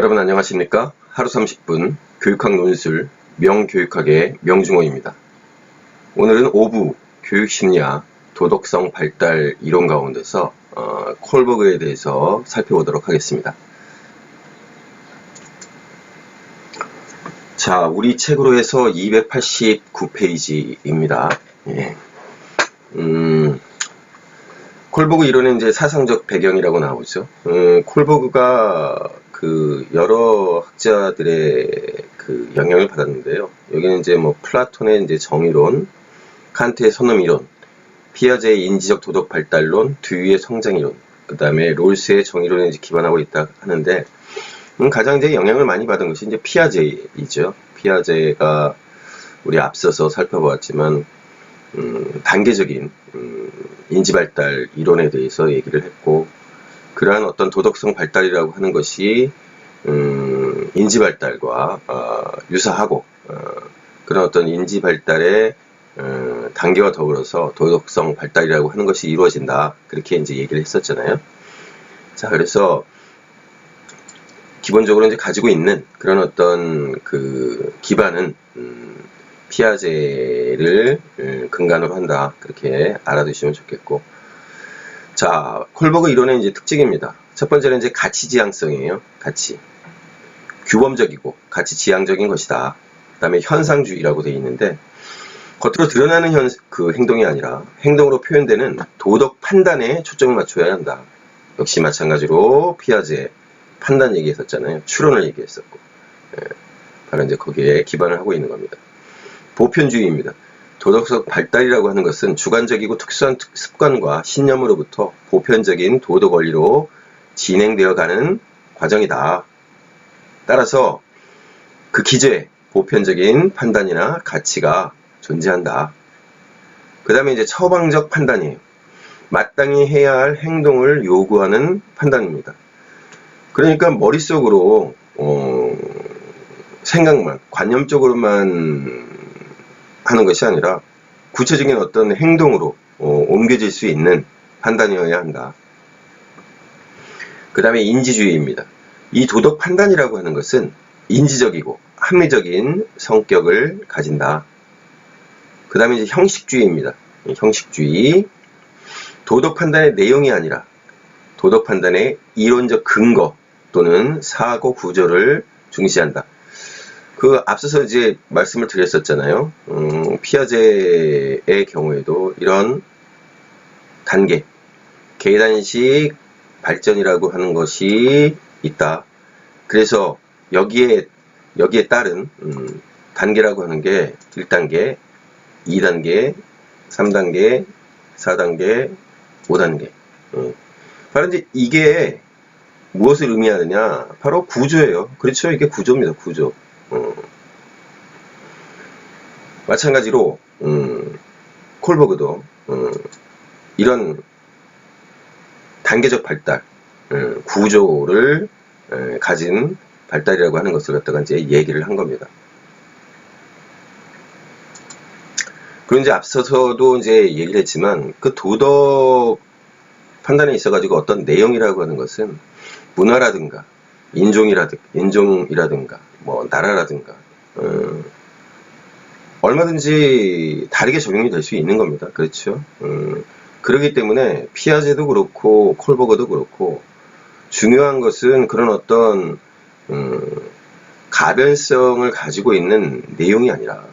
여러분 안녕하십니까? 하루 30분 교육학 논술 명교육학의 명중호입니다. 오늘은 5부 교육심리학 도덕성 발달 이론 가운데서 콜버그에 대해서 살펴보도록 하겠습니다. 자, 우리 책으로 해서 289페이지입니다. 예. 콜버그 이론은 이제 사상적 배경이라고 나오죠. 콜버그가 여러 학자들의 영향을 받았는데요. 여기는 이제 플라톤의 이제 정의론, 칸트의 선험이론, 피아제의 인지적 도덕 발달론, 듀이의 성장이론, 그 다음에 롤스의 정의론에 이제 기반하고 있다 하는데, 가장 이제 영향을 많이 받은 것이 이제 피아제이죠. 피아제가 우리 앞서서 살펴보았지만, 단계적인, 인지발달 이론에 대해서 얘기를 했고, 그러한 어떤 도덕성 발달이라고 하는 것이 인지발달과 유사하고 그런 어떤 인지발달의 단계와 더불어서 도덕성 발달이라고 하는 것이 이루어진다. 그렇게 이제 얘기를 했었잖아요. 자, 그래서 기본적으로 이제 가지고 있는 그런 어떤 기반은 피아제를 근간으로 한다. 그렇게 알아두시면 좋겠고. 자, 콜버그 이론의 이제 특징입니다. 첫 번째는 이제 가치 지향성이에요. 가치. 규범적이고 가치 지향적인 것이다. 그 다음에 현상주의라고 되어 있는데, 겉으로 드러나는 행동이 아니라 행동으로 표현되는 도덕 판단에 초점을 맞춰야 한다. 역시 마찬가지로 피아제 판단 얘기했었잖아요. 추론을 얘기했었고. 바로 이제 거기에 기반을 하고 있는 겁니다. 보편주의입니다. 도덕성 발달이라고 하는 것은 주관적이고 특수한 습관과 신념으로부터 보편적인 도덕 원리로 진행되어 가는 과정이다. 따라서 그 기저에 보편적인 판단이나 가치가 존재한다. 그 다음에 이제 처방적 판단이에요. 마땅히 해야 할 행동을 요구하는 판단입니다. 그러니까 머릿속으로 생각만, 관념적으로만 하는 것이 아니라 구체적인 어떤 행동으로 옮겨질 수 있는 판단이어야 한다. 그 다음에 인지주의입니다. 이 도덕 판단이라고 하는 것은 인지적이고 합리적인 성격을 가진다. 그 다음에 이제 형식주의입니다. 형식주의. 도덕 판단의 내용이 아니라 도덕 판단의 이론적 근거 또는 사고 구조를 중시한다. 앞서서 이제 말씀을 드렸었잖아요. 피아제의 경우에도 이런 단계, 계단식 발전이라고 하는 것이 있다. 그래서 여기에 따른 단계라고 하는 게 1단계, 2단계, 3단계, 4단계, 5단계. 바로 이제 이게 무엇을 의미하느냐? 바로 구조예요. 그렇죠? 이게 구조입니다. 구조. 마찬가지로 콜버그도 이런 단계적 발달, 구조를 가진 발달이라고 하는 것을 갖다가 이제 얘기를 한 겁니다. 그리고 이제 앞서서도 이제 얘기를 했지만 그 도덕 판단에 있어가지고 어떤 내용이라고 하는 것은 문화라든가 인종이라든가 나라라든가 얼마든지 다르게 적용이 될 수 있는 겁니다. 그렇죠? 그렇기 때문에 피아제도 그렇고 콜버그도 그렇고 중요한 것은 그런 어떤 가변성을 가지고 있는 내용이 아니라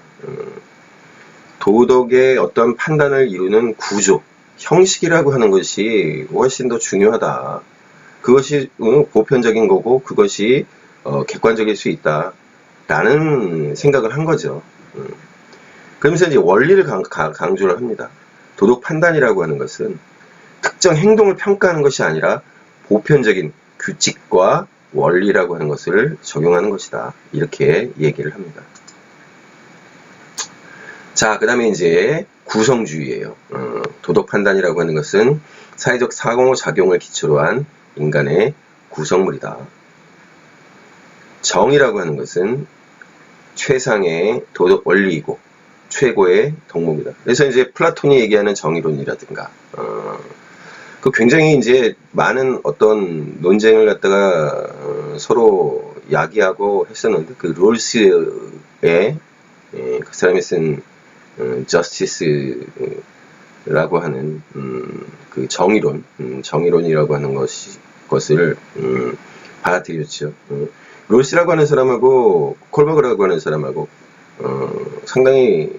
도덕의 어떤 판단을 이루는 구조, 형식이라고 하는 것이 훨씬 더 중요하다. 그것이 보편적인 거고 그것이 객관적일 수 있다 라는 생각을 한 거죠. 그러면서 이제 원리를 강조를 합니다. 도덕 판단이라고 하는 것은 특정 행동을 평가하는 것이 아니라 보편적인 규칙과 원리라고 하는 것을 적용하는 것이다. 이렇게 얘기를 합니다. 자, 그 다음에 이제 구성주의예요. 도덕 판단이라고 하는 것은 사회적 상호작용을 기초로 한 인간의 구성물이다. 정의라고 하는 것은 최상의 도덕 원리이고 최고의 덕목이다. 그래서 이제 플라톤이 얘기하는 정의론이라든가 굉장히 이제 많은 어떤 논쟁을 갖다가 서로 야기하고 했었는데, 그 롤스의 그 사람이 쓴 저스티스라고 하는 그 정의론이라고 하는 것을 받아들였죠. 롤스라고 하는 사람하고 콜버그라고 하는 사람하고 상당히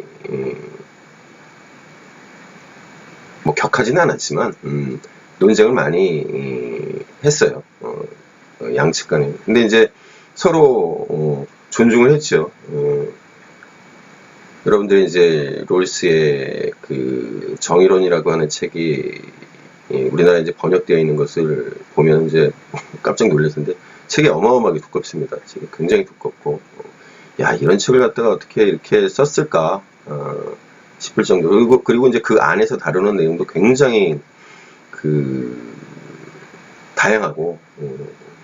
뭐 격하지는 않았지만 논쟁을 많이 했어요. 양측 간에. 근데 이제 서로 존중을 했죠. 여러분들이 이제 롤스의 그 정의론이라고 하는 책이 우리나라에 이제 번역되어 있는 것을 보면 이제 깜짝 놀랐는데, 책이 어마어마하게 두껍습니다. 책이 굉장히 두껍고, 야, 이런 책을 갖다가 어떻게 이렇게 썼을까 싶을 정도. 그리고 이제 그 안에서 다루는 내용도 굉장히 다양하고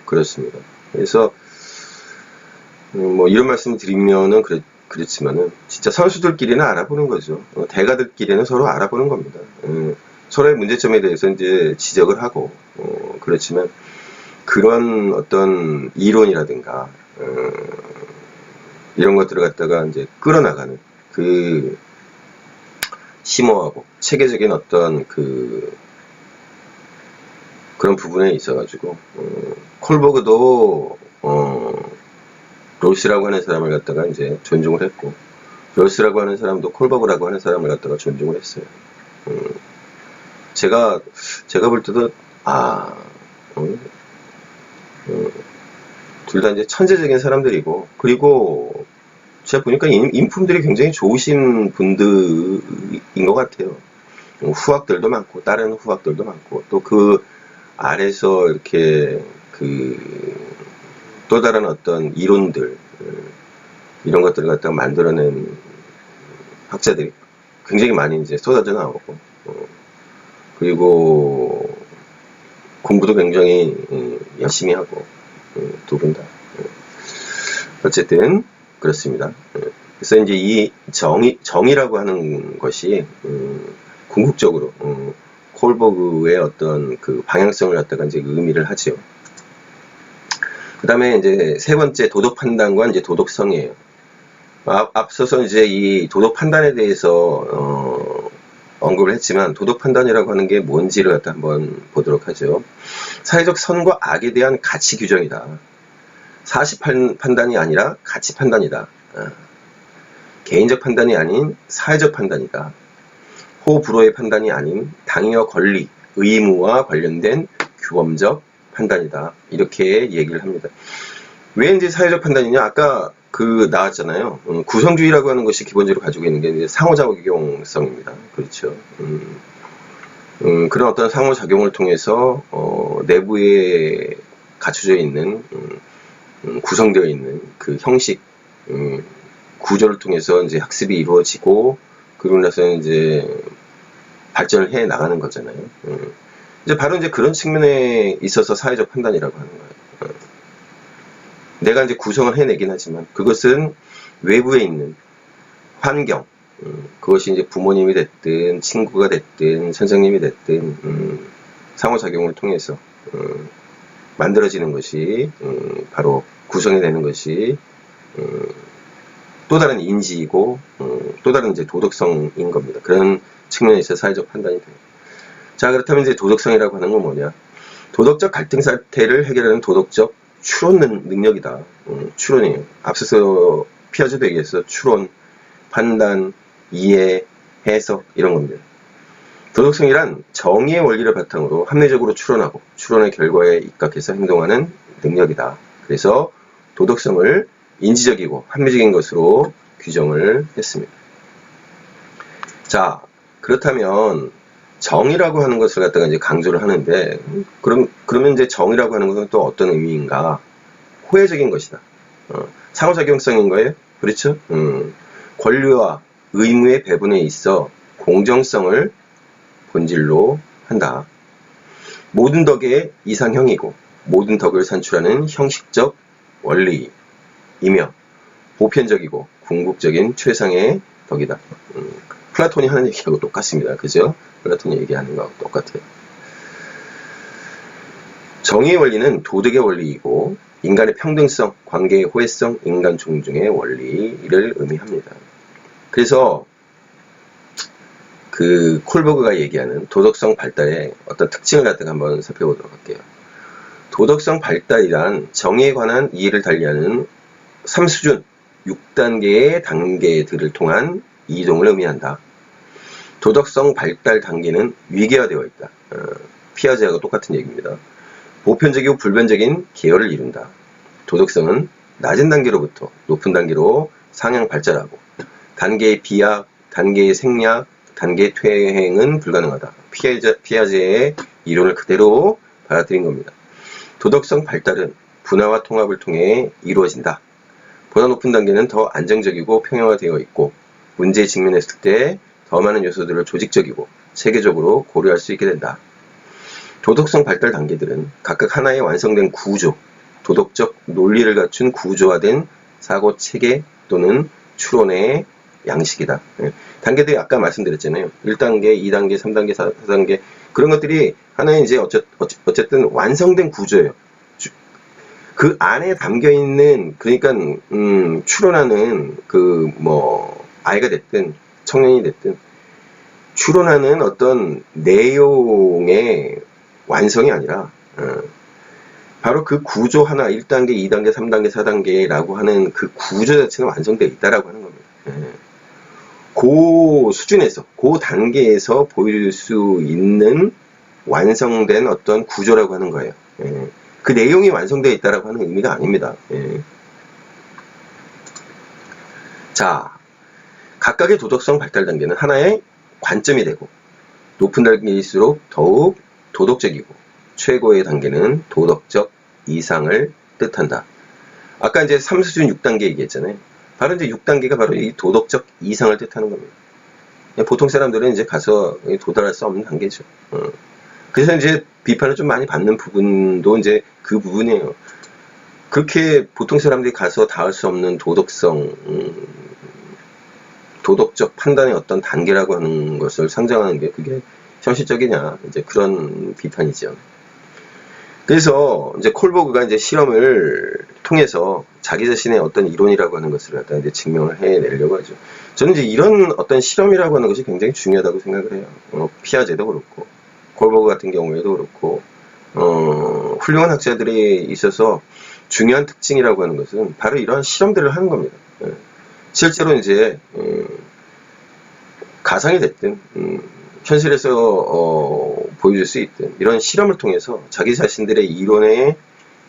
그렇습니다. 그래서 뭐 이런 말씀을 드리면은 그렇지만은 진짜 선수들끼리는 알아보는 거죠. 대가들끼리는 서로 알아보는 겁니다. 서로의 문제점에 대해서 이제 지적을 하고, 그렇지만 그런 어떤 이론이라든가 이런 것들을 갖다가 이제 끌어나가는 그 심오하고 체계적인 어떤 그런 부분에 있어가지고 콜버그도 롤스라고 하는 사람을 갖다가 이제 존중을 했고, 롤스라고 하는 사람도 콜버그라고 하는 사람을 갖다가 존중을 했어요. 제가 볼 때도 둘 다 이제 천재적인 사람들이고, 그리고 제가 보니까 인품들이 굉장히 좋으신 분들인 것 같아요. 후학들도 많고, 다른 후학들도 많고, 또 그 아래서 이렇게 또 다른 어떤 이론들, 이런 것들을 갖다가 만들어낸 학자들이 굉장히 많이 이제 쏟아져 나오고, 그리고 공부도 굉장히 열심히 하고, 두 분 다. 어쨌든 그렇습니다. 그래서 이제 이 정의라고 하는 것이 궁극적으로 콜버그의 어떤 그 방향성을 갖다가 이제 의미를 하죠. 그 다음에 이제 세 번째 도덕 판단과 이제 도덕성이에요. 앞서서 이제 이 도덕 판단에 대해서 언급을 했지만, 도덕 판단이라고 하는 게 뭔지를 갖다 한번 보도록 하죠. 사회적 선과 악에 대한 가치 규정이다. 사실 판단이 아니라 가치 판단이다. 개인적 판단이 아닌 사회적 판단이다. 호불호의 판단이 아닌 당위와 권리, 의무와 관련된 규범적 판단이다. 이렇게 얘기를 합니다. 왜 이제 사회적 판단이냐? 아까 나왔잖아요. 구성주의라고 하는 것이 기본적으로 가지고 있는 게 이제 상호작용성입니다. 그렇죠. 그런 어떤 상호작용을 통해서 내부에 갖춰져 있는 구성되어 있는 그 형식, 구조를 통해서 이제 학습이 이루어지고, 그러고 나서 이제 발전을 해 나가는 거잖아요. 이제 바로 이제 그런 측면에 있어서 사회적 판단이라고 하는 거예요. 내가 이제 구성을 해내긴 하지만, 그것은 외부에 있는 환경, 그것이 이제 부모님이 됐든 친구가 됐든 선생님이 됐든 상호작용을 통해서 만들어지는 것이 바로 구성이 되는 것이 또 다른 인지이고 또 다른 이제 도덕성인 겁니다. 그런 측면에서 사회적 판단이 돼요. 자, 그렇다면 이제 도덕성이라고 하는 건 뭐냐? 도덕적 갈등 사태를 해결하는 도덕적 추론 능력이다. 추론이에요. 앞서서 피아제도 얘기했어. 추론, 판단, 이해, 해석, 이런 겁니다. 도덕성이란 정의의 원리를 바탕으로 합리적으로 추론하고 추론의 결과에 입각해서 행동하는 능력이다. 그래서 도덕성을 인지적이고 합리적인 것으로 규정을 했습니다. 자, 그렇다면 정의라고 하는 것을 갖다가 이제 강조를 하는데, 그러면 이제 정의라고 하는 것은 또 어떤 의미인가? 호혜적인 것이다. 상호작용성인 거예요. 그렇죠? 권리와 의무의 배분에 있어 공정성을 본질로 한다. 모든 덕의 이상형이고 모든 덕을 산출하는 형식적 원리이며 보편적이고 궁극적인 최상의 덕이다. 플라톤이 하는 얘기하고 똑같습니다. 그죠? 플라톤이 얘기하는 거하고 똑같아요. 정의의 원리는 도덕의 원리이고 인간의 평등성, 관계의 호혜성, 인간 존중의 원리를 의미합니다. 그래서 그 콜버그가 얘기하는 도덕성 발달의 어떤 특징을 갖다가 한번 살펴보도록 할게요. 도덕성 발달이란 정의에 관한 이해를 달리하는 3수준, 6단계의 단계들을 통한 이동을 의미한다. 도덕성 발달 단계는 위계화되어 있다. 피아제하고 똑같은 얘기입니다. 보편적이고 불변적인 계열을 이룬다. 도덕성은 낮은 단계로부터 높은 단계로 상향 발달하고 단계의 비약, 단계의 생략, 단계의 퇴행은 불가능하다. 피아제의 이론을 그대로 받아들인 겁니다. 도덕성 발달은 분화와 통합을 통해 이루어진다. 보다 높은 단계는 더 안정적이고 평형화되어 있고 문제에 직면했을 때 더 많은 요소들을 조직적이고 체계적으로 고려할 수 있게 된다. 도덕성 발달 단계들은 각각 하나의 완성된 구조, 도덕적 논리를 갖춘 구조화된 사고 체계 또는 추론의 양식이다. 단계들이 아까 말씀드렸잖아요. 1단계, 2단계, 3단계, 4단계 그런 것들이 하나의 이제 어쨌든 완성된 구조예요. 그 안에 담겨 있는 그러니까 추론하는 그 아이가 됐든 청년이 됐든 추론하는 어떤 내용의 완성이 아니라 바로 그 구조 하나 1단계, 2단계, 3단계, 4단계라고 하는 그 구조 자체가 완성되어 있다라고 하는 겁니다. 그 수준에서, 그 단계에서 보일 수 있는 완성된 어떤 구조라고 하는 거예요. 그 내용이 완성되어 있다라고 하는 의미가 아닙니다. 자, 각각의 도덕성 발달 단계는 하나의 관점이 되고 높은 단계일수록 더욱 도덕적이고 최고의 단계는 도덕적 이상을 뜻한다. 아까 이제 3수준 6단계 얘기했잖아요. 바로 이제 6단계가 바로 이 도덕적 이상을 뜻하는 겁니다. 보통 사람들은 이제 가서 도달할 수 없는 단계죠. 그래서 이제 비판을 좀 많이 받는 부분도 이제 그 부분이에요. 그렇게 보통 사람들이 가서 닿을 수 없는 도덕성, 도덕적 판단의 어떤 단계라고 하는 것을 상정하는 게 그게 현실적이냐, 이제 그런 비판이죠. 그래서 이제 콜버그가 이제 실험을 통해서 자기 자신의 어떤 이론이라고 하는 것을 갖다 이제 증명을 해내려고 하죠. 저는 이제 이런 어떤 실험이라고 하는 것이 굉장히 중요하다고 생각을 해요. 피아제도 그렇고, 콜버그 같은 경우에도 그렇고, 훌륭한 학자들이 있어서 중요한 특징이라고 하는 것은 바로 이러한 실험들을 하는 겁니다. 실제로 이제 가상이 됐든 현실에서 보여줄 수 있든 이런 실험을 통해서 자기 자신들의 이론의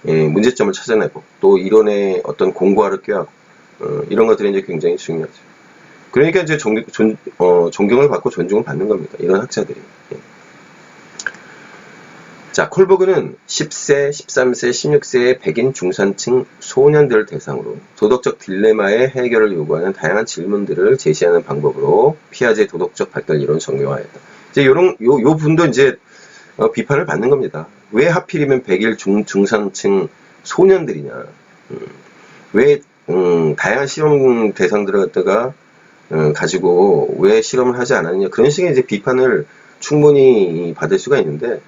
문제점을 찾아내고 또 이론의 어떤 공고화를 꾀하고 이런 것들이 이제 굉장히 중요하죠. 그러니까 이제 존경을 받고 존중을 받는 겁니다. 이런 학자들이. 자, 콜버그는 10세, 13세, 16세의 백인 중산층 소년들을 대상으로 도덕적 딜레마의 해결을 요구하는 다양한 질문들을 제시하는 방법으로 피아제의 도덕적 발달 이론을 정교화했다. 이제 요 분도 이제 비판을 받는 겁니다. 왜 하필이면 백일 중산층 소년들이냐? 왜 다양한 실험 대상들을 갖다가 가지고 왜 실험을 하지 않았느냐? 그런 식의 이제 비판을 충분히 받을 수가 있는데.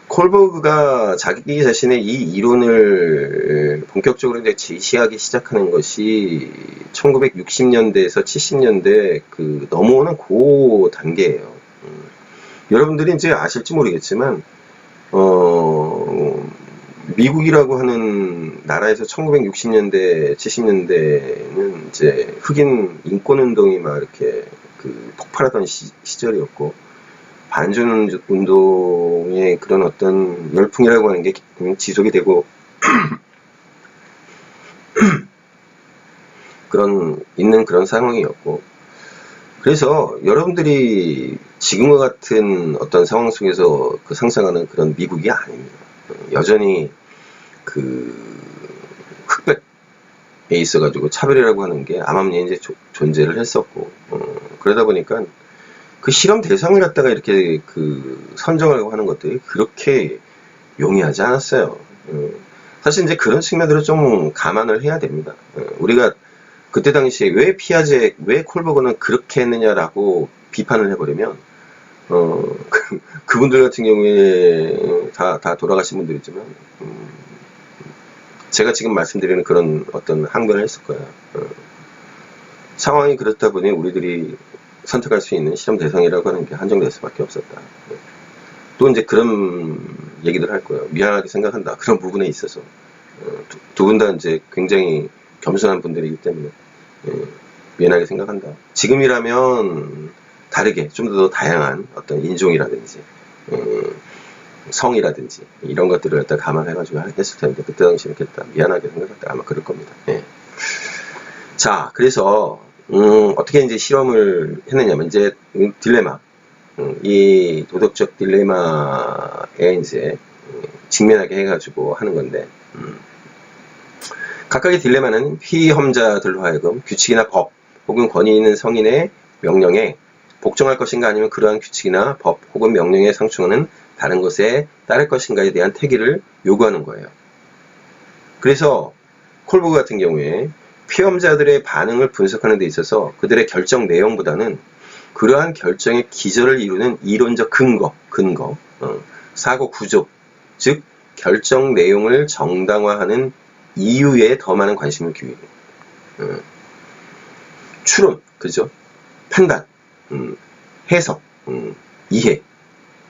콜버그가 자기 자신의 이 이론을 본격적으로 이제 제시하기 시작하는 것이 1960년대에서 70년대 그 넘어오는 그 단계예요. 여러분들이 이제 아실지 모르겠지만 미국이라고 하는 나라에서 1960년대, 70년대는 이제 흑인 인권 운동이 막 이렇게 그 폭발하던 시절이었고. 반전 운동의 그런 어떤 열풍이라고 하는 게 지속이 되고 있는 그런 상황이었고 그래서 여러분들이 지금과 같은 어떤 상황 속에서 그 상상하는 그런 미국이 아닙니다. 여전히 그 흑백에 있어가지고 차별이라고 하는 게 암암리에 이제 존재를 했었고 그러다 보니까 그 실험 대상을 갖다가 이렇게 그 선정하려고 하는 것들이 그렇게 용이하지 않았어요. 사실 이제 그런 측면들을 좀 감안을 해야 됩니다. 우리가 그때 당시에 왜 왜 콜버그는 그렇게 했느냐라고 비판을 해버리면, 그분들 같은 경우에 다 돌아가신 분들이지만, 제가 지금 말씀드리는 그런 어떤 항변을 했을 거예요. 상황이 그렇다 보니 우리들이 선택할 수 있는 실험 대상이라고 하는 게 한정될 수밖에 없었다. 또 이제 그런 얘기들 할 거예요. 미안하게 생각한다. 그런 부분에 있어서 두 분 다 이제 굉장히 겸손한 분들이기 때문에 미안하게 생각한다. 지금이라면 다르게 좀 더 다양한 어떤 인종이라든지 성이라든지 이런 것들을 갖다 감안해가지고 했을 텐데 그때 당시는 했다. 미안하게 생각했다. 아마 그럴 겁니다. 예. 자, 그래서 어떻게 이제 실험을 했느냐면 이제 딜레마, 이 도덕적 딜레마에 이제 직면하게 해가지고 하는 건데 각각의 딜레마는 피험자들로 하여금 규칙이나 법 혹은 권위 있는 성인의 명령에 복종할 것인가 아니면 그러한 규칙이나 법 혹은 명령에 상충하는 다른 것에 따를 것인가에 대한 태기를 요구하는 거예요. 그래서 콜버그 같은 경우에 피험자들의 반응을 분석하는 데 있어서 그들의 결정 내용보다는 그러한 결정의 기저를 이루는 이론적 근거, 사고 구조, 즉 결정 내용을 정당화하는 이유에 더 많은 관심을 기울이고 추론, 그죠? 판단, 해석, 이해.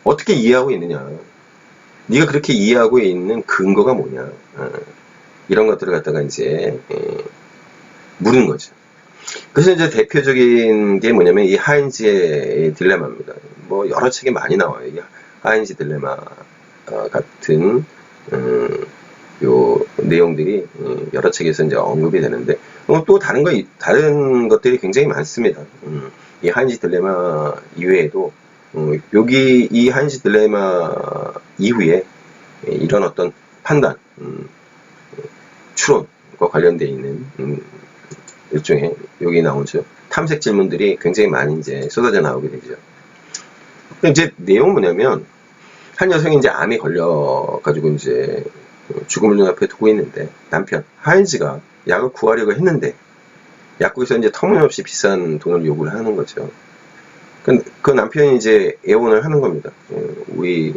어떻게 이해하고 있느냐? 네가 그렇게 이해하고 있는 근거가 뭐냐? 이런 것들을 갖다가 이제 물은 거죠. 그래서 이제 대표적인 게 뭐냐면 이 하인즈의 딜레마입니다. 뭐 여러 책에 많이 나와요. 이 하인즈 딜레마 같은 요 내용들이 여러 책에서 이제 언급이 되는데 또 다른 것들이 굉장히 많습니다. 이 하인즈 딜레마 이외에도 여기 이 하인즈 딜레마 이후에 이런 어떤 판단, 추론과 관련되어 있는 일종의 여기 나오죠. 탐색 질문들이 굉장히 많이 이제 쏟아져 나오게 되죠. 이제 내용은 뭐냐면 한 여성이 이제 암에 걸려 가지고 이제 죽음을 눈앞에 두고 있는데 남편 하인즈가 약을 구하려고 했는데 약국에서 이제 터무니없이 비싼 돈을 요구를 하는 거죠. 그 남편이 이제 애원을 하는 겁니다. 우리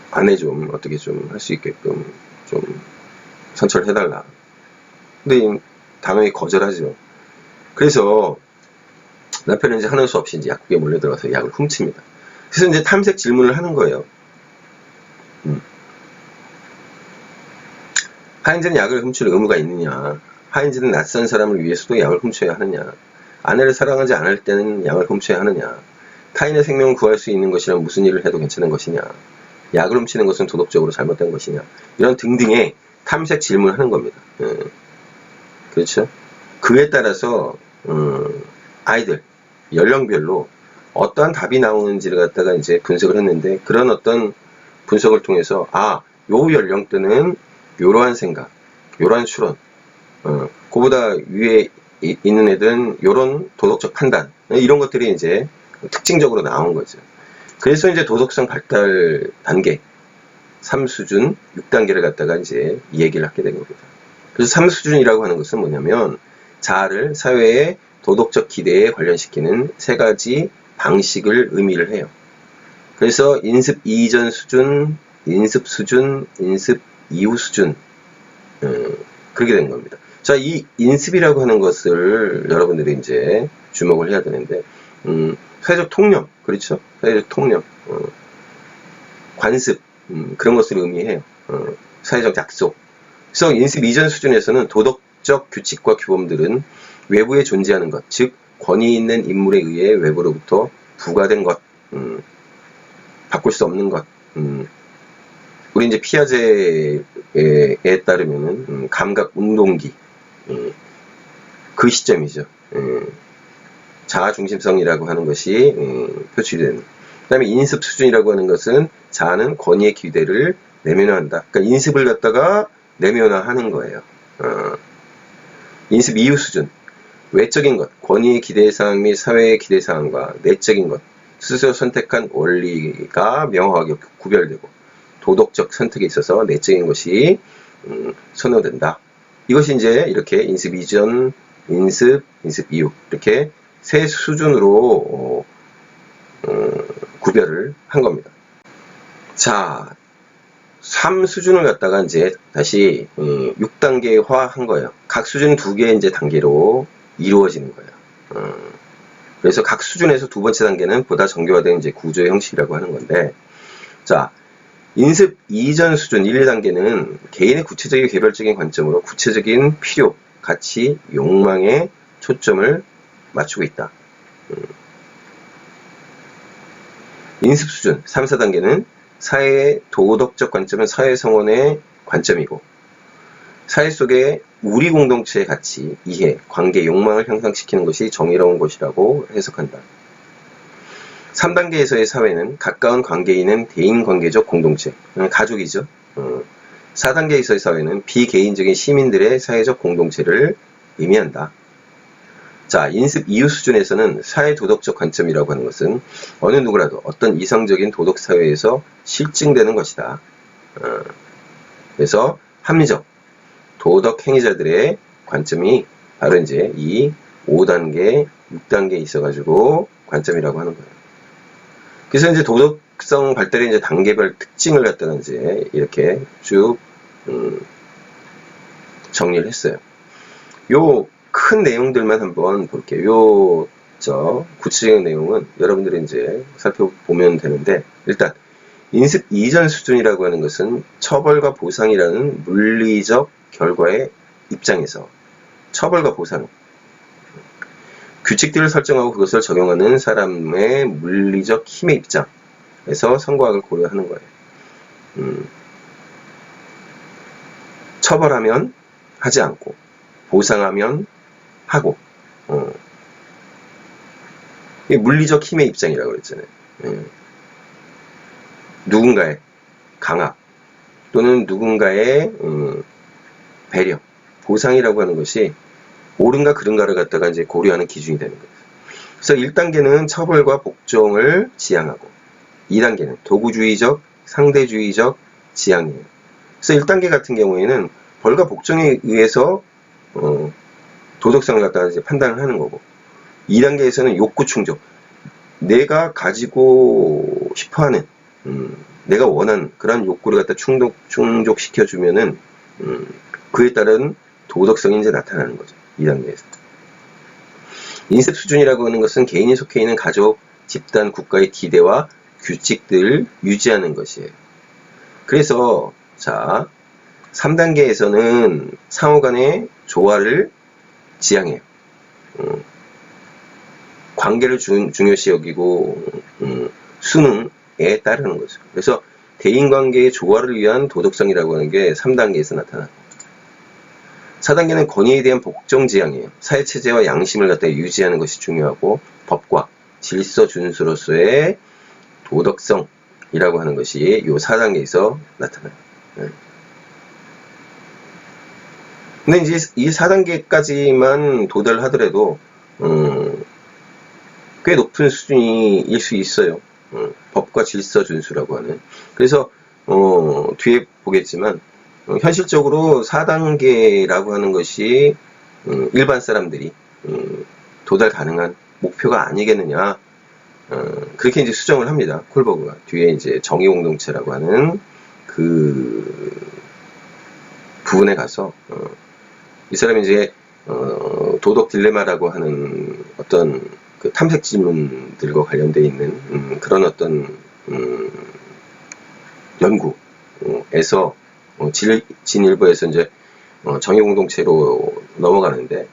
아내 좀 어떻게 좀 할 수 있게끔 좀 선처해달라. 근데 당연히 거절하죠. 그래서 남편은 이제 하는 수 없이 이제 약국에 몰려 들어가서 약을 훔칩니다. 그래서 이제 탐색 질문을 하는 거예요. 하인즈는 약을 훔칠 의무가 있느냐? 하인즈는 낯선 사람을 위해서도 약을 훔쳐야 하느냐? 아내를 사랑하지 않을 때는 약을 훔쳐야 하느냐? 타인의 생명을 구할 수 있는 것이란 무슨 일을 해도 괜찮은 것이냐? 약을 훔치는 것은 도덕적으로 잘못된 것이냐? 이런 등등의 탐색 질문을 하는 겁니다. 그렇죠? 그에 따라서 아이들 연령별로 어떠한 답이 나오는지를 갖다가 이제 분석을 했는데 그런 어떤 분석을 통해서 요 연령대는 요러한 생각, 요러한 추론, 그보다 위에 있는 애들은 요런 도덕적 판단 이런 것들이 이제 특징적으로 나온 거죠. 그래서 이제 도덕성 발달 단계 3수준, 6단계를 갖다가 이제 얘기를 하게 된 겁니다. 그래서 3수준이라고 하는 것은 뭐냐면 자아를 사회의 도덕적 기대에 관련시키는 세 가지 방식을 의미를 해요. 그래서 인습 이전 수준, 인습 수준, 인습 이후 수준 그렇게 된 겁니다. 자, 이 인습이라고 하는 것을 여러분들이 이제 주목을 해야 되는데 사회적 통념, 그렇죠? 사회적 통념, 관습 그런 것을 의미해요. 사회적 약속. 그래서 인습 이전 수준에서는 도덕적 규칙과 규범들은 외부에 존재하는 것, 즉 권위 있는 인물에 의해 외부로부터 부과된 것, 바꿀 수 없는 것. 우리 이제 피아제에 따르면은 감각 운동기 그 시점이죠. 자아 중심성이라고 하는 것이 표출이 되는. 그다음에 인습 수준이라고 하는 것은 자아는 권위의 기대를 내면화한다. 그러니까 인습을 갖다가 내면화하는 거예요. 인습 이후 수준, 외적인 것, 권위의 기대사항 및 사회의 기대사항과 내적인 것, 스스로 선택한 원리가 명확하게 구별되고 도덕적 선택에 있어서 내적인 것이 선호된다. 이것이 이제 이렇게 인습 이전, 인습 이후 이렇게 세 수준으로 구별을 한 겁니다. 자, 3 수준을 갖다가 이제 다시 6단계화 한 거예요. 각 수준은 2개의 이제 단계로 이루어지는 거예요. 그래서 각 수준에서 두 번째 단계는 보다 정교화된 이제 구조의 형식이라고 하는 건데, 자, 인습 이전 수준 1, 2단계는 개인의 구체적이고 개별적인 관점으로 구체적인 필요, 가치, 욕망에 초점을 맞추고 있다. 인습 수준 3, 4단계는 사회의 도덕적 관점은 사회 성원의 관점이고, 사회 속의 우리 공동체의 가치, 이해, 관계, 욕망을 형성시키는 것이 정의로운 것이라고 해석한다. 3단계에서의 사회는 가까운 관계인은 대인관계적 공동체, 가족이죠. 4단계에서의 사회는 비개인적인 시민들의 사회적 공동체를 의미한다. 자, 인습 이후 수준에서는 사회도덕적 관점이라고 하는 것은 어느 누구라도 어떤 이상적인 도덕사회에서 실증되는 것이다. 그래서 합리적, 도덕 행위자들의 관점이 바로 이제 이 5단계, 6단계에 있어가지고 관점이라고 하는 거예요. 그래서 이제 도덕성 발달의 이제 단계별 특징을 갖다가 이제 이렇게 쭉 정리를 했어요. 요 큰 내용들만 한번 볼게요. 구체적인 내용은 여러분들이 이제 살펴보면 되는데, 일단 인습 이전 수준이라고 하는 것은 처벌과 보상이라는 물리적 결과의 입장에서 처벌과 보상, 규칙들을 설정하고 그것을 적용하는 사람의 물리적 힘의 입장에서 선거학을 고려하는 거예요. 처벌하면 하지 않고 보상하면 하고, 이게 물리적 힘의 입장이라고 그랬잖아요. 누군가의 강압 또는 누군가의 배려, 보상이라고 하는 것이 옳은가 그른가를 갖다가 이제 고려하는 기준이 되는 거예요. 그래서 1단계는 처벌과 복종을 지향하고, 2단계는 도구주의적, 상대주의적 지향이에요. 그래서 1단계 같은 경우에는 벌과 복종에 의해서 도덕성을 갖다가 이제 판단을 하는 거고, 2단계에서는 욕구 충족, 내가 가지고 싶어하는, 내가 원하는 그런 욕구를 갖다 충족시켜주면은 그에 따른 도덕성이 이제 나타나는 거죠. 2단계에서. 인습 수준이라고 하는 것은 개인이 속해 있는 가족, 집단, 국가의 기대와 규칙들을 유지하는 것이에요. 그래서 자, 3단계에서는 상호 간의 조화를 지향해요. 관계를 중요시 여기고 수능에 따르는 거죠. 그래서 대인관계의 조화를 위한 도덕성이라고 하는 게 3단계에서 나타나고, 4단계는 권위에 대한 복종 지향이에요. 사회체제와 양심을 갖다 유지하는 것이 중요하고, 법과 질서 준수로서의 도덕성이라고 하는 것이 이 4단계에서 나타나요. 근데 이제 이 4단계까지만 도달을 하더라도 꽤 높은 수준일 수 있어요. 법과 질서 준수라고 하는. 그래서 뒤에 보겠지만 현실적으로 4단계라고 하는 것이 일반 사람들이 도달 가능한 목표가 아니겠느냐, 그렇게 이제 수정을 합니다. 콜버그가 뒤에 이제 정의공동체라고 하는 그 부분에 가서 이 사람이 이제 도덕 딜레마라고 하는 어떤 그 탐색 질문들과 관련되어 있는 그런 어떤 연구에서 진일보에서 이제 정의공동체로 넘어가는데,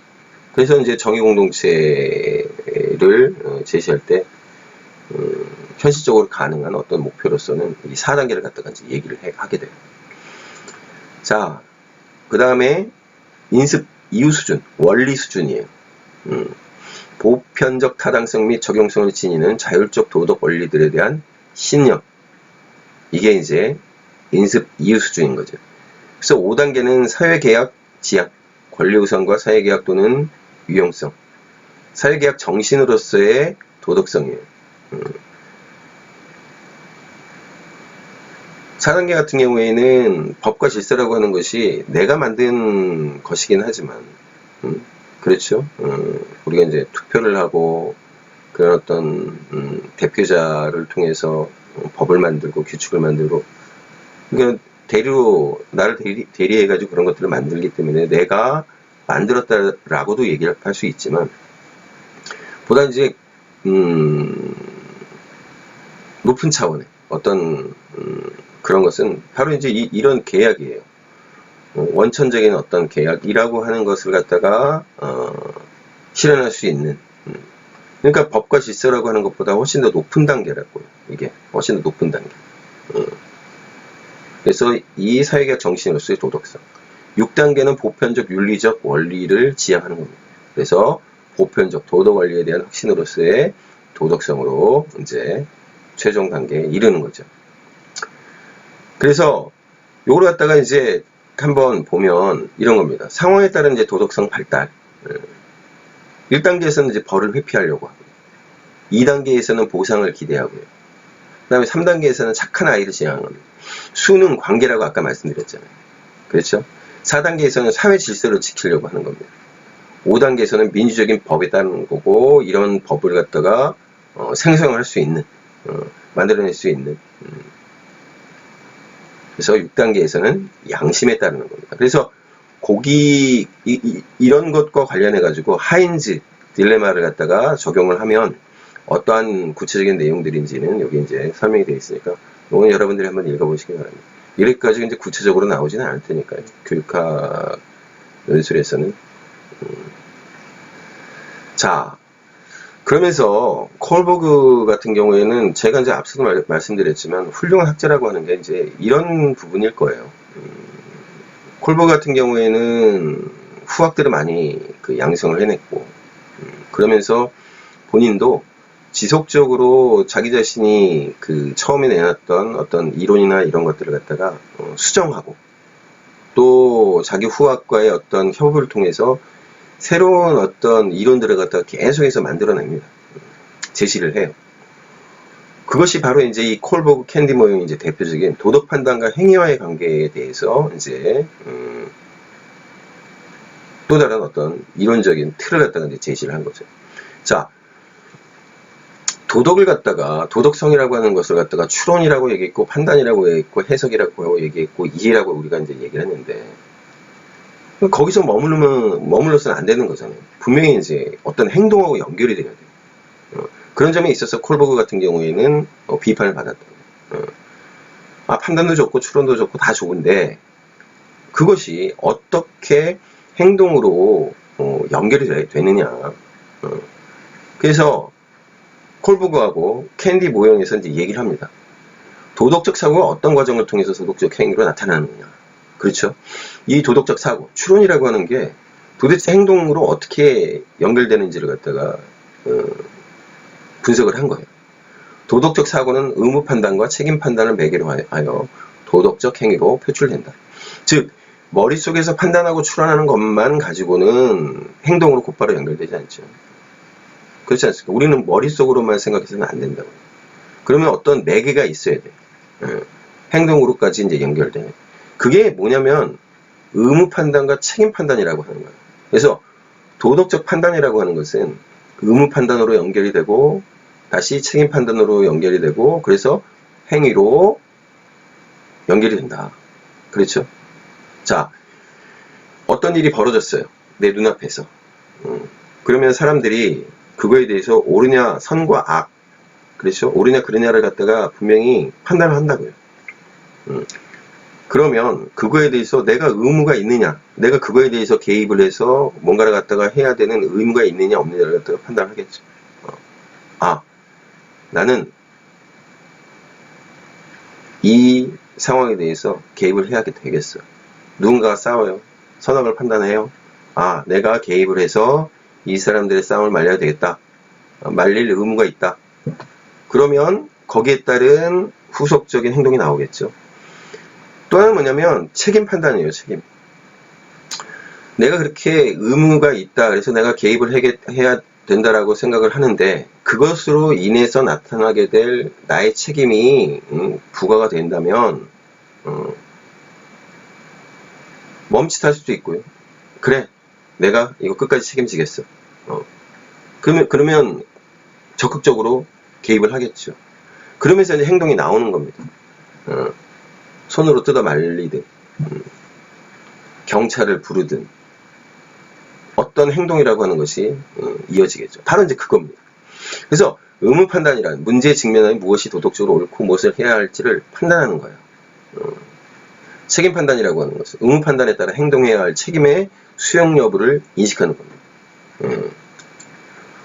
그래서 이제 정의공동체를 제시할 때 현실적으로 가능한 어떤 목표로서는 이 4단계를 갖다가 이제 얘기를 하게 돼요. 자, 그 다음에 인습 이후 수준, 원리 수준이에요. 보편적 타당성 및 적용성을 지니는 자율적 도덕 원리들에 대한 신념. 이게 이제 인습 이후 수준인 거죠. 그래서 5단계는 사회계약 지향, 권리우선과 사회계약 또는 유용성, 사회계약 정신으로서의 도덕성이에요. 4단계 같은 경우에는 법과 질서라고 하는 것이 내가 만든 것이긴 하지만, 그렇죠. 우리가 이제 투표를 하고 그런 어떤 대표자를 통해서 법을 만들고 규칙을 만들고, 그러니까 나를 대리해가지고 그런 것들을 만들기 때문에 내가 만들었다라고도 얘기를 할 수 있지만, 보다 이제, 높은 차원의 어떤, 그런 것은 바로 이제 이런 계약이에요. 원천적인 어떤 계약이라고 하는 것을 갖다가, 실현할 수 있는, 그러니까 법과 질서라고 하는 것보다 훨씬 더 높은 단계라고요. 이게 훨씬 더 높은 단계. 그래서 이 사회계약 정신으로서의 도덕성. 6단계는 보편적 윤리적 원리를 지향하는 겁니다. 그래서 보편적 도덕 원리에 대한 확신으로서의 도덕성으로 이제 최종 단계에 이르는 거죠. 그래서 요걸 갖다가 이제 한번 보면 이런 겁니다. 상황에 따른 이제 도덕성 발달. 1단계에서는 이제 벌을 회피하려고 하고, 2단계에서는 보상을 기대하고요. 그 다음에 3단계에서는 착한 아이를 지향하는 겁니다. 수는 관계라고 아까 말씀드렸잖아요. 그렇죠? 4단계에서는 사회 질서를 지키려고 하는 겁니다. 5단계에서는 민주적인 법에 따르는 거고, 이런 법을 갖다가 생성할 수 있는, 만들어낼 수 있는. 그래서 6단계에서는 양심에 따르는 겁니다. 그래서 이런 것과 관련해 가지고 하인즈 딜레마를 갖다가 적용을 하면 어떠한 구체적인 내용들인지는 여기 이제 설명이 되어 있으니까 오늘 여러분들이 한번 읽어보시기 바랍니다. 이렇게까지 이제 구체적으로 나오지는 않을 테니까요. 교육학 연술에서는. 자, 그러면서 콜버그 같은 경우에는 제가 이제 앞서도 말씀드렸지만 훌륭한 학자라고 하는 게 이제 이런 부분일 거예요. 콜버그 같은 경우에는 후학들을 많이 양성을 해냈고, 그러면서 본인도 지속적으로 자기 자신이 처음에 내놨던 어떤 이론이나 이런 것들을 갖다가 수정하고, 또 자기 후학과의 어떤 협업을 통해서 새로운 어떤 이론들을 갖다가 계속해서 만들어냅니다. 제시를 해요. 그것이 바로 이제 이 콜버그 캔디 모형의 이제 대표적인 도덕 판단과 행위와의 관계에 대해서 이제 또 다른 어떤 이론적인 틀을 갖다가 이제 제시를 한 거죠. 자, 도덕을 갖다가 도덕성이라고 하는 것을 갖다가 추론이라고 얘기했고, 판단이라고 얘기했고, 해석이라고 얘기했고, 이해라고 우리가 이제 얘기를 했는데, 거기서 머물러서는 안 되는 거잖아요. 분명히 이제 어떤 행동하고 연결이 돼야 돼요. 그런 점에 있어서 콜버그 같은 경우에는 비판을 받았다. 판단도 좋고 추론도 좋고 다 좋은데 그것이 어떻게 행동으로 연결이 되느냐. 그래서 콜버그하고 캔디 모형에서 이제 얘기를 합니다. 도덕적 사고가 어떤 과정을 통해서 도덕적 행위로 나타나느냐. 그렇죠? 이 도덕적 사고, 추론이라고 하는 게 도대체 행동으로 어떻게 연결되는지를 갖다가 분석을 한 거예요. 도덕적 사고는 의무 판단과 책임 판단을 매개로 하여 도덕적 행위로 표출된다. 즉, 머릿속에서 판단하고 추론하는 것만 가지고는 행동으로 곧바로 연결되지 않죠. 그렇지 않습니까? 우리는 머릿속으로만 생각해서는 안 된다고. 그러면 어떤 매개가 있어야 돼요. 행동으로까지 이제 연결되는. 그게 뭐냐면 의무 판단과 책임 판단이라고 하는 거예요. 그래서 도덕적 판단이라고 하는 것은 의무 판단으로 연결이 되고 다시 책임 판단으로 연결이 되고 그래서 행위로 연결이 된다. 그렇죠? 자, 어떤 일이 벌어졌어요. 내 눈앞에서. 그러면 사람들이 그거에 대해서 옳으냐 선과 악, 그렇죠? 옳으냐 그르냐를 갖다가 분명히 판단을 한다고요. 그러면 그거에 대해서 내가 의무가 있느냐, 내가 그거에 대해서 개입을 해서 뭔가를 갖다가 해야 되는 의무가 있느냐 없느냐를 갖다가 판단하겠죠. 나는 이 상황에 대해서 개입을 해야 되겠어. 누군가가 싸워요. 선악을 판단해요. 내가 개입을 해서 이 사람들의 싸움을 말려야 되겠다. 말릴 의무가 있다. 그러면 거기에 따른 후속적인 행동이 나오겠죠. 또 하나는 뭐냐면 책임 판단이에요. 책임. 내가 그렇게 의무가 있다. 그래서 내가 개입을 해야 된다라고 생각을 하는데 그것으로 인해서 나타나게 될 나의 책임이 부과가 된다면 멈칫할 수도 있고요. 그래, 내가 이거 끝까지 책임지겠어. 그러면 적극적으로 개입을 하겠죠. 그러면서 이제 행동이 나오는 겁니다. 손으로 뜯어 말리든, 경찰을 부르든, 어떤 행동이라고 하는 것이 이어지겠죠. 바로 이제 그겁니다. 그래서 의무 판단이란 문제에 직면하여 무엇이 도덕적으로 옳고 무엇을 해야 할지를 판단하는 거예요. 책임 판단이라고 하는 것은 의무 판단에 따라 행동해야 할 책임의 수용 여부를 인식하는 겁니다.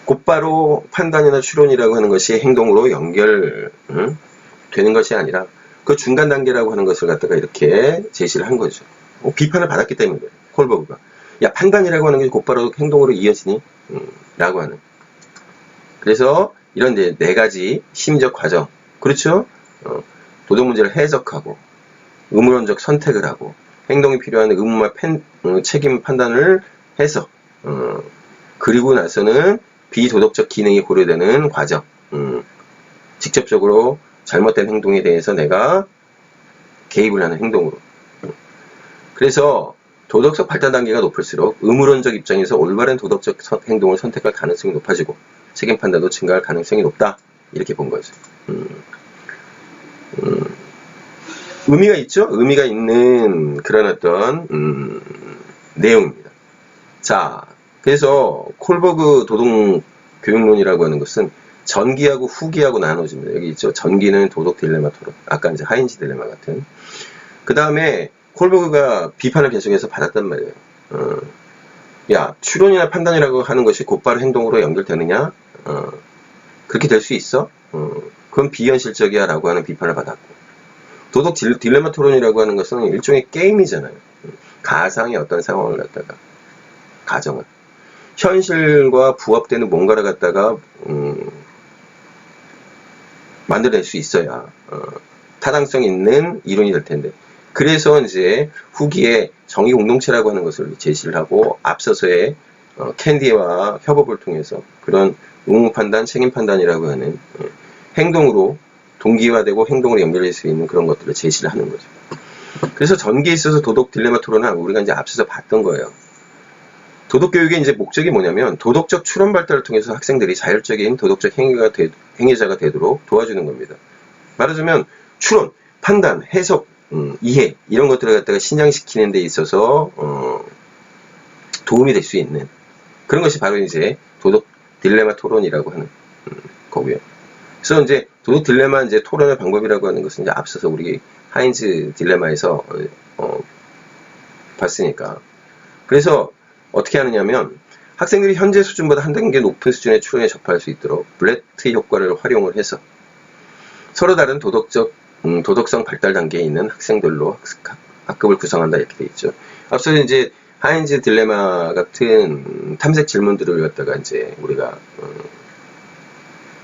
곧바로 판단이나 추론이라고 하는 것이 행동으로 연결되는 것이 아니라 그 중간 단계라고 하는 것을 갖다가 이렇게 제시를 한 거죠. 비판을 받았기 때문에 콜버그가 야, 판단이라고 하는 게 곧바로 행동으로 이어지니? 라고 하는. 그래서 이런 이제 네 가지 심리적 과정, 그렇죠? 도덕 문제를 해석하고 의무론적 선택을 하고 행동이 필요한 의무와 책임 판단을 해서 그리고 나서는 비도덕적 기능이 고려되는 과정, 직접적으로 잘못된 행동에 대해서 내가 개입을 하는 행동으로. 그래서 도덕적 발달 단계가 높을수록 의무론적 입장에서 올바른 도덕적 행동을 선택할 가능성이 높아지고 책임 판단도 증가할 가능성이 높다. 이렇게 본 거죠. 의미가 있죠? 의미가 있는 그런 어떤 내용입니다. 자, 그래서 콜버그 도덕 교육론이라고 하는 것은 전기하고 후기하고 나눠집니다. 여기 있죠? 전기는 도덕 딜레마 토론. 아까 이제 하인즈 딜레마 같은. 그 다음에 콜버그가 비판을 계속해서 받았단 말이에요. 야, 추론이나 판단이라고 하는 것이 곧바로 행동으로 연결되느냐? 그렇게 될 수 있어? 그건 비현실적이야 라고 하는 비판을 받았고, 도덕 딜레마 토론이라고 하는 것은 일종의 게임이잖아요. 가상의 어떤 상황을 갖다가 가정을 현실과 부합되는 뭔가를 갖다가 만들어낼 수 있어야 타당성 있는 이론이 될 텐데, 그래서 이제 후기에 정의 공동체라고 하는 것을 제시를 하고 앞서서의 캔디와 협업을 통해서 그런 의무 판단, 책임 판단이라고 하는 행동으로 동기화되고 행동으로 연결될 수 있는 그런 것들을 제시를 하는 거죠. 그래서 전기에 있어서 도덕 딜레마 토론은 우리가 이제 앞서서 봤던 거예요. 도덕 교육의 이제 목적이 뭐냐면 도덕적 추론 발달을 통해서 학생들이 자율적인 도덕적 행위자가 되도록 도와주는 겁니다. 말하자면 추론, 판단, 해석, 이해 이런 것들을 갖다가 신장시키는 데 있어서 도움이 될 수 있는 그런 것이 바로 이제 도덕 딜레마 토론이라고 하는 거고요. 그래서 이제 도덕 딜레마 이제 토론의 방법이라고 하는 것은 이제 앞서서 우리 하인즈 딜레마에서 봤으니까. 그래서 어떻게 하느냐면 학생들이 현재 수준보다 한 단계 높은 수준의 추론에 접할 수 있도록 블레트 효과를 활용을 해서 서로 다른 도덕성 발달 단계에 있는 학생들로 학급을 구성한다 이렇게 돼 있죠. 앞서 이제 하인즈 딜레마 같은 탐색 질문들을 갖다가 이제 우리가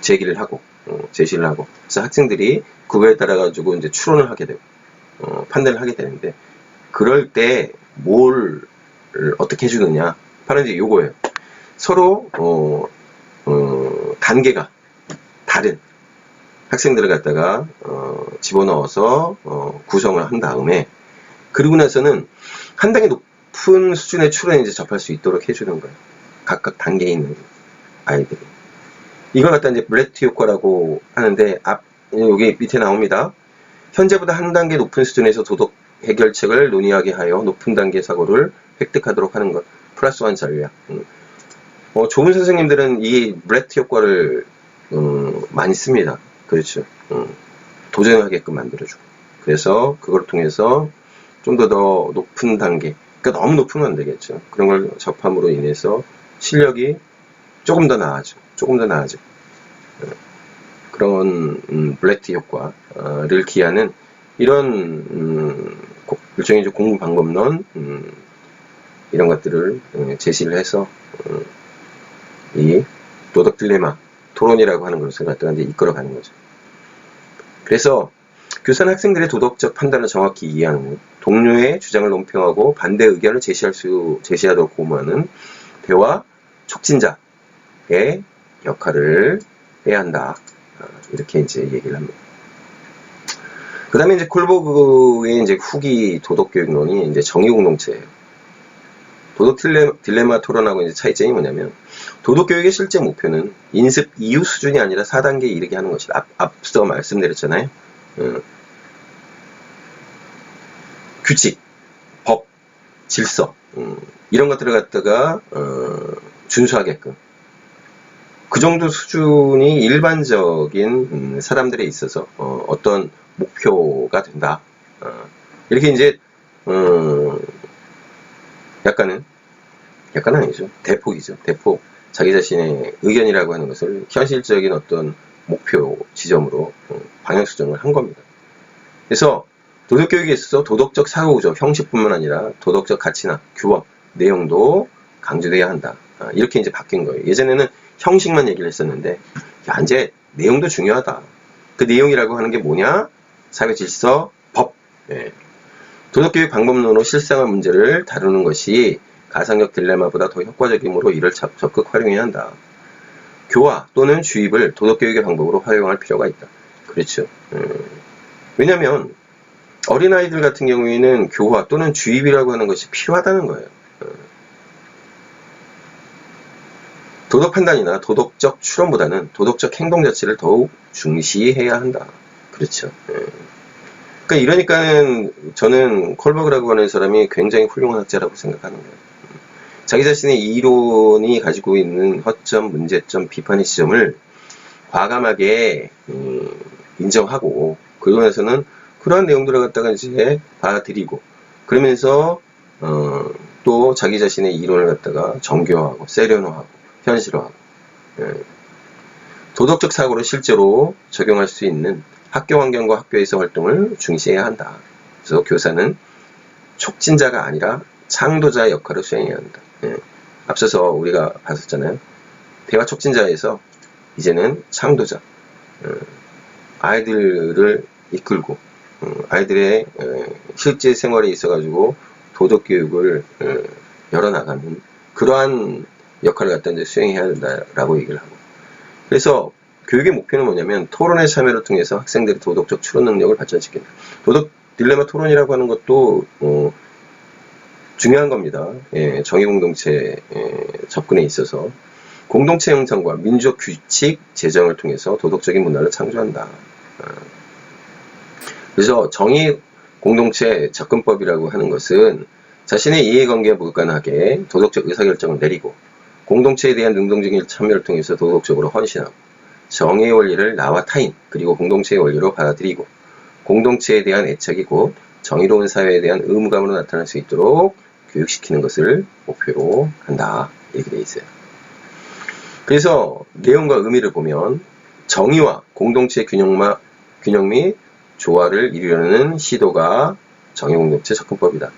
제시를 하고 그래서 학생들이 그거에 따라 가지고 이제 추론을 하게 되고 판단을 하게 되는데, 그럴 때 뭘 어떻게 해주느냐, 바로 이제 요거예요. 서로 단계가 다른 학생들을 갖다가 집어넣어서 구성을 한 다음에, 그리고 나서는 한 단계 높은 수준의 추론에 이제 접할 수 있도록 해주는 거예요. 각각 단계에 있는 아이들이. 이걸 갖다 이제 블레트 효과라고 하는데, 여기 밑에 나옵니다. 현재보다 한 단계 높은 수준에서 도덕 해결책을 논의하게 하여 높은 단계 사고를 획득하도록 하는 것. 플러스 원 전략. 좋은 선생님들은 이 블레트 효과를 많이 씁니다. 그렇죠. 도전하게끔 만들어주고. 그래서 그걸 통해서 좀 더 높은 단계, 그러니까 너무 높으면 안 되겠죠. 그런 걸 접함으로 인해서 실력이 조금 더 나아지고 그런 블레트 효과를 기하는 이런 일종의 공부 방법론 이런 것들을 제시를 해서 이 도덕 딜레마 토론이라고 하는 것을 갖다가 이제 이끌어가는 거죠. 그래서 교사는 학생들의 도덕적 판단을 정확히 이해하는 것, 동료의 주장을 논평하고 반대 의견을 제시하도록 고무하는 대화 촉진자의 역할을 해야 한다. 이렇게 이제 얘기를 합니다. 그 다음에 이제 콜버그의 이제 후기 도덕교육론이 이제 정의공동체예요. 도덕 딜레마 토론하고 이제 차이점이 뭐냐면, 도덕교육의 실제 목표는 인습 이후 수준이 아니라 4단계에 이르게 하는 것이다. 앞서 말씀드렸잖아요. 규칙, 법, 질서 이런 것들을 갖다가 준수하게끔 그 정도 수준이 일반적인 사람들에 있어서 어떤 목표가 된다. 이렇게 이제 약간은 아니죠. 대폭이죠. 대폭. 자기 자신의 의견이라고 하는 것을 현실적인 어떤 목표 지점으로 방향 수정을 한 겁니다. 그래서 도덕교육에 있어서 도덕적 사고구조, 형식뿐만 아니라 도덕적 가치나 규범, 내용도 강조돼야 한다. 이렇게 이제 바뀐 거예요. 예전에는 형식만 얘기를 했었는데, 야, 이제 내용도 중요하다. 그 내용이라고 하는 게 뭐냐? 사회 질서, 법. 예. 도덕교육 방법론으로 실생활 문제를 다루는 것이 가상적 딜레마보다 더 효과적이므로 이를 적극 활용해야 한다. 교화 또는 주입을 도덕교육의 방법으로 활용할 필요가 있다. 그렇죠. 왜냐하면 어린아이들 같은 경우에는 교화 또는 주입이라고 하는 것이 필요하다는 거예요. 도덕 판단이나 도덕적 추론보다는 도덕적 행동 자체를 더욱 중시해야 한다. 그렇죠. 그러니까 이러니까는 저는 콜버그라고 하는 사람이 굉장히 훌륭한 학자라고 생각하는 거예요. 자기 자신의 이론이 가지고 있는 허점, 문제점, 비판의 지점을 과감하게 인정하고 그러면서는 그러한 내용들을 갖다가 이제 받아들이고 그러면서 또 자기 자신의 이론을 갖다가 정교화하고 세련화하고 현실화하고 도덕적 사고를 실제로 적용할 수 있는 학교 환경과 학교에서 활동을 중시해야 한다. 그래서 교사는 촉진자가 아니라 창도자의 역할을 수행해야 한다. 앞서서 우리가 봤었잖아요. 대화 촉진자에서 이제는 창도자, 아이들을 이끌고 아이들의 실제 생활에 있어가지고 도덕교육을 열어나가는 그러한 역할을 갖다 이제 수행해야 된다라고 얘기를 하고. 그래서 교육의 목표는 뭐냐면 토론의 참여를 통해서 학생들의 도덕적 추론 능력을 발전시킨다. 도덕 딜레마 토론이라고 하는 것도 중요한 겁니다. 예, 정의공동체 접근에 있어서 공동체 형성과 민족 규칙 제정을 통해서 도덕적인 문화를 창조한다. 그래서 정의공동체 접근법이라고 하는 것은 자신의 이해관계와 무관하게 도덕적 의사결정을 내리고 공동체에 대한 능동적인 참여를 통해서 도덕적으로 헌신하고 정의의 원리를 나와 타인 그리고 공동체의 원리로 받아들이고 공동체에 대한 애착이 곧 정의로운 사회에 대한 의무감으로 나타날 수 있도록 교육시키는 것을 목표로 한다. 이렇게 되어 있어요. 그래서 내용과 의미를 보면 정의와 공동체의 균형 및 조화를 이루려는 시도가 정의공동체 접근법이다.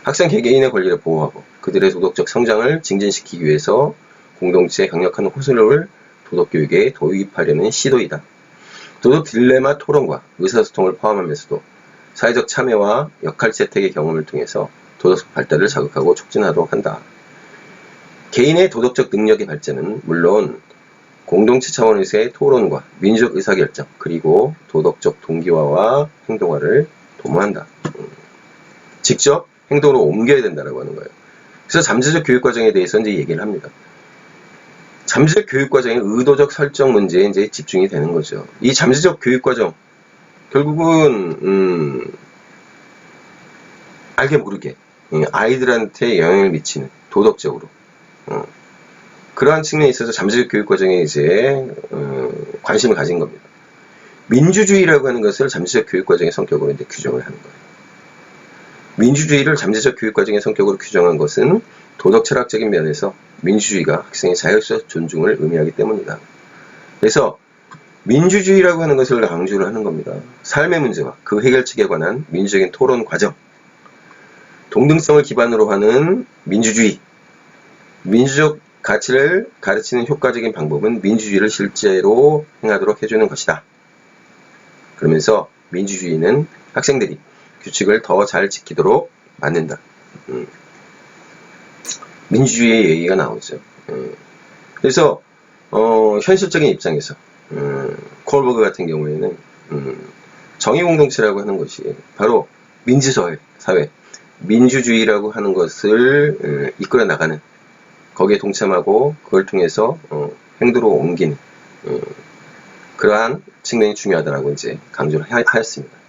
학생 개개인의 권리를 보호하고 그들의 도덕적 성장을 증진시키기 위해서 공동체의 강력한 호소를 도덕교육에 도입하려는 시도이다. 도덕 딜레마 토론과 의사소통을 포함하면서도 사회적 참여와 역할 채택의 경험을 통해서 도덕적 발달을 자극하고 촉진하도록 한다. 개인의 도덕적 능력의 발전은 물론 공동체 차원에서의 토론과 민족 의사결정 그리고 도덕적 동기화와 행동화를 도모한다. 직접 행동으로 옮겨야 된다고 하는 거예요. 그래서 잠재적 교육과정에 대해서 이제 얘기를 합니다. 잠재적 교육과정의 의도적 설정 문제에 이제 집중이 되는 거죠. 이 잠재적 교육과정 결국은 알게 모르게 아이들한테 영향을 미치는 도덕적으로 그러한 측면에 있어서 잠재적 교육과정에 이제 관심을 가진 겁니다. 민주주의라고 하는 것을 잠재적 교육과정의 성격으로 이제 규정을 하는 거예요. 민주주의를 잠재적 교육과정의 성격으로 규정한 것은 도덕 철학적인 면에서 민주주의가 학생의 자율적 존중을 의미하기 때문이다. 그래서 민주주의라고 하는 것을 강조를 하는 겁니다. 삶의 문제와 그 해결책에 관한 민주적인 토론 과정, 동등성을 기반으로 하는 민주주의, 민주적 가치를 가르치는 효과적인 방법은 민주주의를 실제로 행하도록 해주는 것이다. 그러면서 민주주의는 학생들이 규칙을 더 잘 지키도록 만든다. 민주주의의 얘기가 나오죠. 그래서 현실적인 입장에서 콜버그 같은 경우에는 정의공동체라고 하는 것이 바로 민주사회, 민주주의라고 하는 것을 이끌어 나가는 거기에 동참하고 그걸 통해서 행동으로 옮기는 그러한 측면이 중요하다라고 이제 강조를 하였습니다.